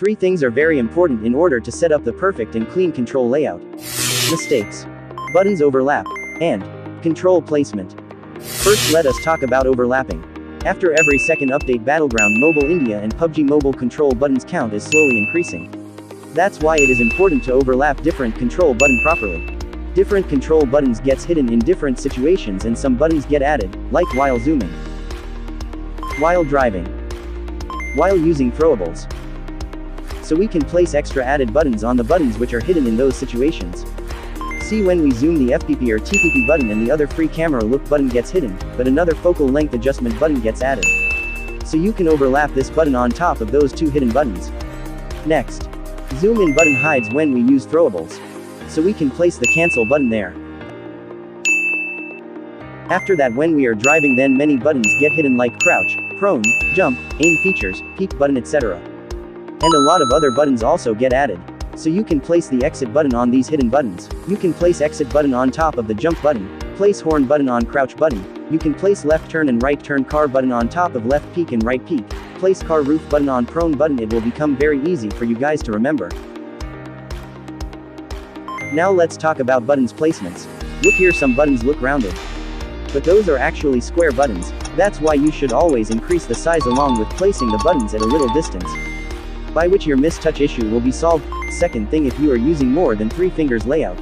3 things are very important in order to set up the perfect and clean control layout. Mistakes. Buttons overlap. And control placement. First, let us talk about overlapping. After every second update, Battleground Mobile India and PUBG Mobile control buttons count is slowly increasing. That's why it is important to overlap different control button properly. Different control buttons gets hidden in different situations and some buttons get added, like while zooming, while driving, while using throwables. So we can place extra added buttons on the buttons which are hidden in those situations. See, when we zoom, the FPP or TPP button and the other free camera look button gets hidden, but another focal length adjustment button gets added. So you can overlap this button on top of those 2 hidden buttons. Next, zoom in button hides when we use throwables. So we can place the cancel button there. After that, when we are driving, then many buttons get hidden like crouch, prone, jump, aim features, peek button, etc. And a lot of other buttons also get added. So you can place the exit button on these hidden buttons. You can place exit button on top of the jump button, place horn button on crouch button. You can place left turn and right turn car button on top of left peek and right peek. Place car roof button on prone button. It will become very easy for you guys to remember. Now let's talk about buttons placements. Look here, some buttons look rounded, but those are actually square buttons. That's why you should always increase the size along with placing the buttons at a little distance, by which your mistouch issue will be solved. Second thing, if you are using more than 3 fingers layout,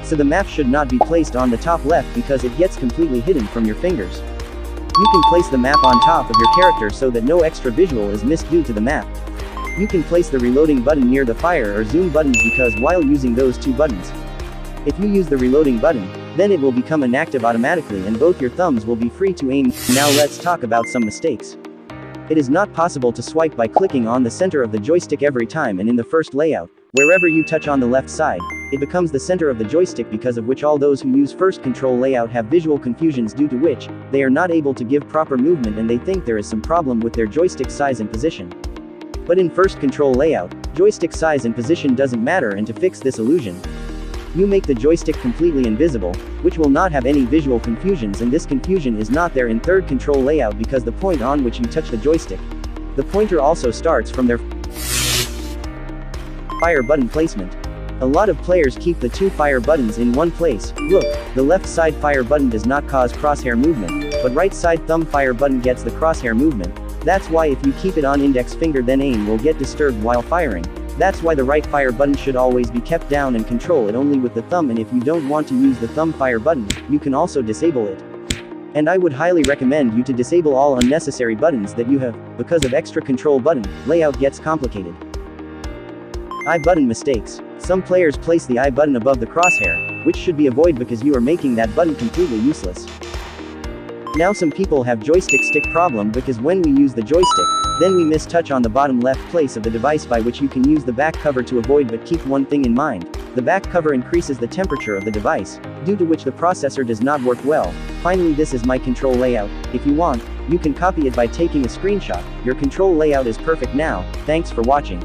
so the map should not be placed on the top left because it gets completely hidden from your fingers. You can place the map on top of your character so that no extra visual is missed due to the map. You can place the reloading button near the fire or zoom buttons because while using those 2 buttons, if you use the reloading button, then it will become inactive automatically and both your thumbs will be free to aim. Now let's talk about some mistakes. It is not possible to swipe by clicking on the center of the joystick every time, and in the first layout, wherever you touch on the left side, it becomes the center of the joystick, because of which all those who use first control layout have visual confusions, due to which they are not able to give proper movement and they think there is some problem with their joystick size and position. But in first control layout, joystick size and position doesn't matter, and to fix this illusion, you make the joystick completely invisible, which will not have any visual confusions, and this confusion is not there in third control layout because the point on which you touch the joystick, the pointer also starts from their fire button placement. A lot of players keep the 2 fire buttons in one place. Look, the left side fire button does not cause crosshair movement, but right side thumb fire button gets the crosshair movement. That's why if you keep it on index finger, then aim will get disturbed while firing. That's why the right fire button should always be kept down and control it only with the thumb, and if you don't want to use the thumb fire button, you can also disable it. And I would highly recommend you to disable all unnecessary buttons that you have, because of extra control button layout gets complicated. I button mistakes. Some players place the I button above the crosshair, which should be avoided because you are making that button completely useless. Now some people have joystick stick problem because when we use the joystick, then we miss touch on the bottom left place of the device, by which you can use the back cover to avoid, but keep one thing in mind. The back cover increases the temperature of the device, due to which the processor does not work well. Finally, this is my control layout. If you want, you can copy it by taking a screenshot. Your control layout is perfect now. Thanks for watching.